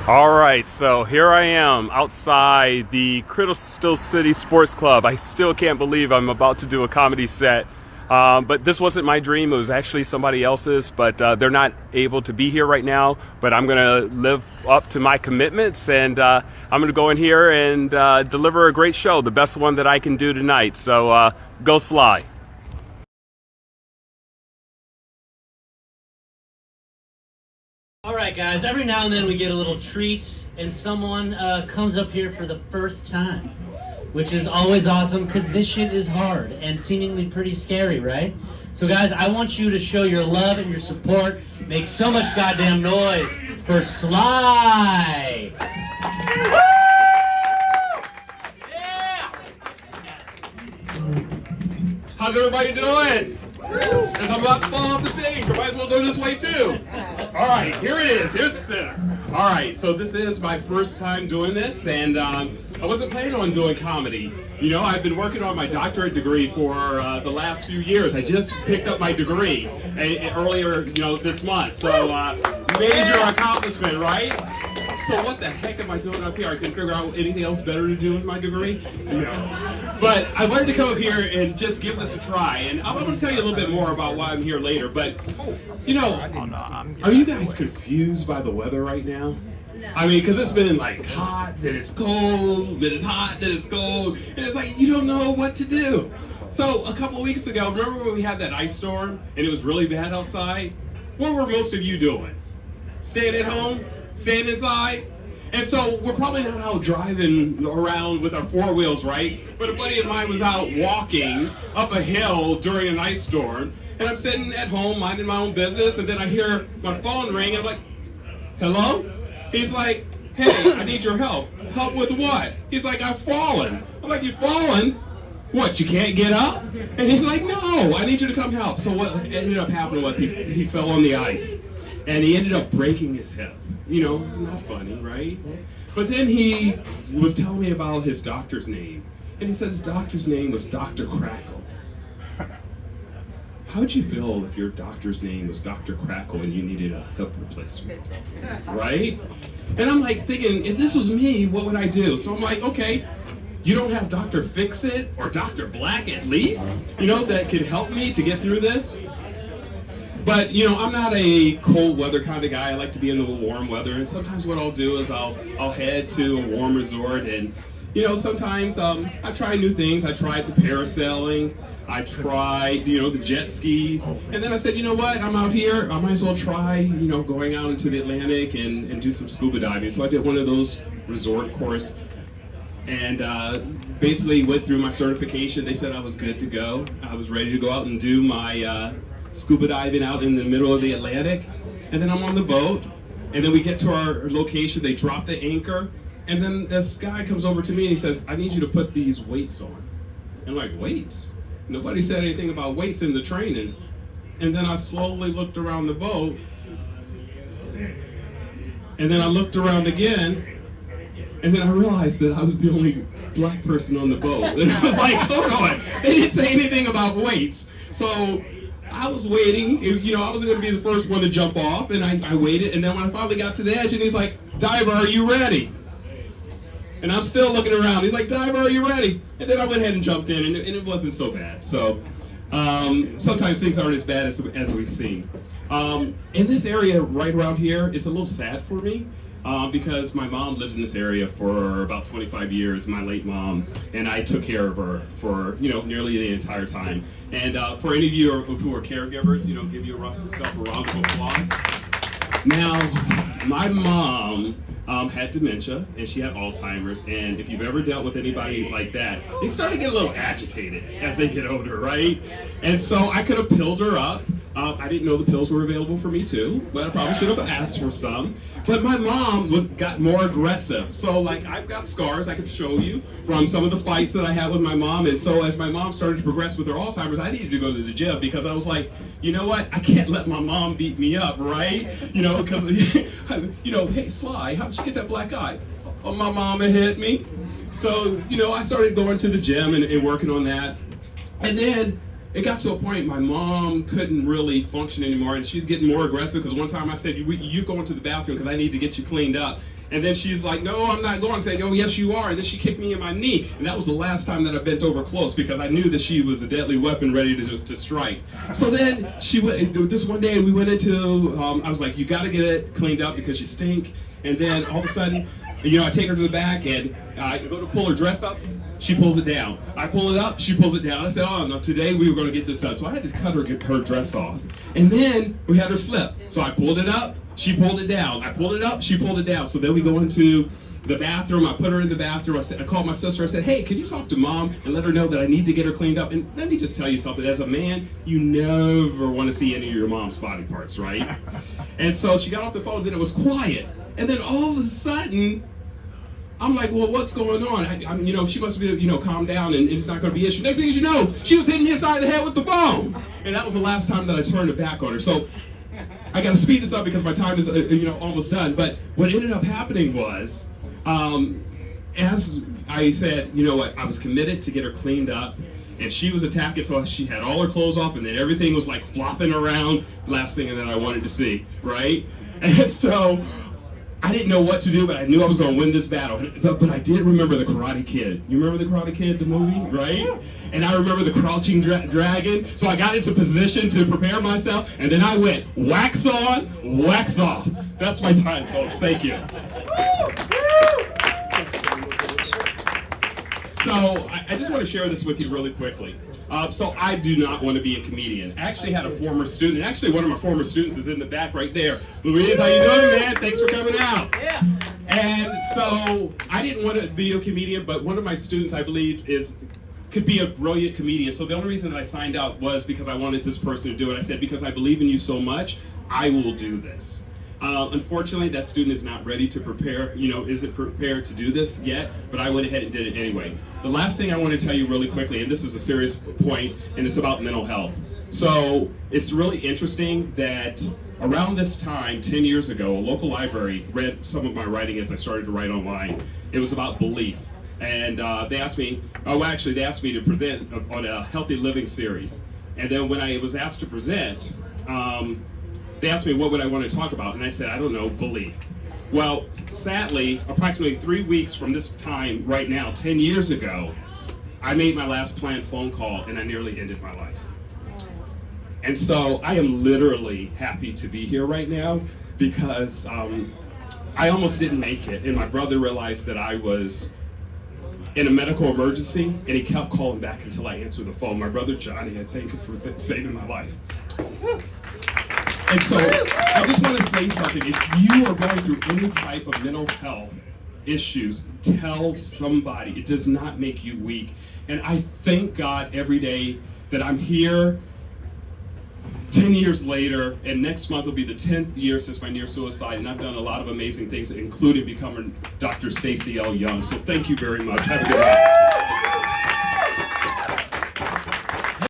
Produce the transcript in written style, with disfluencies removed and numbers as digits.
All right, so here I am outside the Crystal City Sports Club. I still can't believe I'm about to do a comedy set. But this wasn't my dream. It was actually somebody else's, but they're not able to be here right now. But I'm going to live up to my commitments, and I'm going to go in here and deliver a great show, the best one that I can do tonight. So go Sly. All right, guys, every now and then we get a little treat, and someone comes up here for the first time, which is always awesome because this shit is hard and seemingly pretty scary, right? So, guys, I want you to show your love and your support. Make so much goddamn noise for Sly! How's everybody doing? As I'm about to fall off the stage, I might as well go this way too. All right, here it is. Here's the center. All right, so this is my first time doing this, and I wasn't planning on doing comedy. You know, I've been working on my doctorate degree for the last few years. I just picked up my degree earlier, this month. So major accomplishment, right? So what the heck am I doing up here? I couldn't figure out anything else better to do with my degree? No. But I wanted to come up here and just give this a try. And I'm going to tell you a little bit more about why I'm here later. But, are you guys confused by the weather right now? I mean, because it's been like hot, then it's cold, then it's hot, then it's cold. And it's like, you don't know what to do. So a couple of weeks ago, remember when we had that ice storm and it was really bad outside? What were most of you doing? Staying at home? Staying inside? And so we're probably not out driving around with our four wheels, right? But a buddy of mine was out walking up a hill during an ice storm, and I'm sitting at home minding my own business, and then I hear my phone ring, and I'm like, hello? He's like, hey, I need your help. Help with what? He's like, I've fallen. I'm like, you've fallen? What, you can't get up? And he's like, no, I need you to come help. So what ended up happening was he fell on the ice, and he ended up breaking his hip. Not funny, right? But then he was telling me about his doctor's name. And he said his doctor's name was Dr. Crackle. How'd you feel if your doctor's name was Dr. Crackle and you needed a hip replacement? Right? And I'm like thinking, if this was me, what would I do? So I'm like, okay, you don't have Dr. Fix-It or Dr. Black at least, that could help me to get through this? But, I'm not a cold weather kind of guy. I like to be in the warm weather. And sometimes what I'll do is I'll head to a warm resort. And, sometimes I try new things. I tried the parasailing. I tried, the jet skis. And then I said, you know what? I'm out here. I might as well try, going out into the Atlantic and do some scuba diving. So I did one of those resort course. And basically went through my certification. They said I was good to go. I was ready to go out and do my scuba diving out in the middle of the Atlantic. And then I'm on the boat, and then we get to our location. They drop the anchor, and then this guy comes over to me and he says, I need you to put these weights on. And I'm like, weights? Nobody said anything about weights in the training. And then I slowly looked around the boat, and then I looked around again, and then I realized that I was the only black person on the boat. And I was like, hold on, they didn't say anything about weights. So I was waiting, I wasn't going to be the first one to jump off, and I waited, and then when I finally got to the edge, and he's like, diver, are you ready? And I'm still looking around. He's like, diver, are you ready? And then I went ahead and jumped in, and it wasn't so bad. So sometimes things aren't as bad as we seem. In this area right around here, it's a little sad for me. Because my mom lived in this area for about 25 years, my late mom, and I took care of her for, nearly the entire time. And for any of you who are caregivers, give yourself a round of applause. Now, my mom had dementia, and she had Alzheimer's, and if you've ever dealt with anybody like that, they start to get a little agitated as they get older, right? And so I could have pilled her up. I didn't know the pills were available for me too, but I probably should have asked for some. But my mom got more aggressive. So I've got scars I could show you from some of the fights that I had with my mom. And so as my mom started to progress with her Alzheimer's, I needed to go to the gym because I was like, you know what? I can't let my mom beat me up, right? Because, hey, Sly, how did you get that black eye? Oh, my mama hit me. So, I started going to the gym and working on that. And then it got to a point my mom couldn't really function anymore, and she's getting more aggressive because one time I said, you go into the bathroom because I need to get you cleaned up. And then she's like, no, I'm not going. I said, oh, yes, you are. And then she kicked me in my knee. And that was the last time that I bent over close because I knew that she was a deadly weapon ready to strike. So then she went, this one day we went into, I was like, you got to get it cleaned up because you stink. And then all of a sudden, I take her to the back and I go to pull her dress up. She pulls it down. I pull it up. She pulls it down. I said, oh, no, today we were going to get this done. So I had to cut her dress off. And then we had her slip. So I pulled it up. She pulled it down. I pulled it up. She pulled it down. So then we go into the bathroom. I put her in the bathroom. I called my sister. I said, hey, can you talk to Mom and let her know that I need to get her cleaned up? And let me just tell you something. As a man, you never want to see any of your mom's body parts, right? And so she got off the phone. Then it was quiet. And then all of a sudden, I'm like, well, what's going on? She must be, calm down and it's not going to be an issue. Next thing you know, she was hitting me inside the head with the phone. And that was the last time that I turned it back on her. So I got to speed this up because my time is, almost done. But what ended up happening was, as I said, I was committed to get her cleaned up. And she was attacking, so she had all her clothes off, and then everything was like flopping around. Last thing that I wanted to see, right? And so I didn't know what to do, but I knew I was going to win this battle. But I did remember the Karate Kid. You remember the Karate Kid, the movie, right? And I remember the Crouching Dragon. So I got into position to prepare myself, and then I went wax on, wax off. That's my time, folks. Thank you. So I just want to share this with you really quickly. So I do not want to be a comedian. I actually had a former student. Actually, one of my former students is in the back right there. Louise, how you doing, man? Thanks for coming out. Yeah. And so I didn't want to be a comedian, but one of my students, I believe, could be a brilliant comedian. So the only reason that I signed out was because I wanted this person to do it. I said, because I believe in you so much, I will do this. Unfortunately, that student is not ready to prepare, isn't prepared to do this yet, but I went ahead and did it anyway. The last thing I want to tell you really quickly, and this is a serious point, and it's about mental health. So it's really interesting that around this time, 10 years ago, a local library read some of my writing as I started to write online. It was about belief. And they asked me to present on a healthy living series. And then when I was asked to present, they asked me what would I want to talk about, and I said, I don't know, belief. Well, sadly, approximately 3 weeks from this time right now, 10 years ago, I made my last planned phone call and I nearly ended my life. And so I am literally happy to be here right now because I almost didn't make it, and my brother realized that I was in a medical emergency, and he kept calling back until I answered the phone. My brother Johnny, I thank him for saving my life. And so I just want to say something. If you are going through any type of mental health issues, tell somebody. It does not make you weak. And I thank God every day that I'm here 10 years later, and next month will be the 10th year since my near suicide, and I've done a lot of amazing things, including becoming Dr. Stacy L. Young. So thank you very much. Have a good night.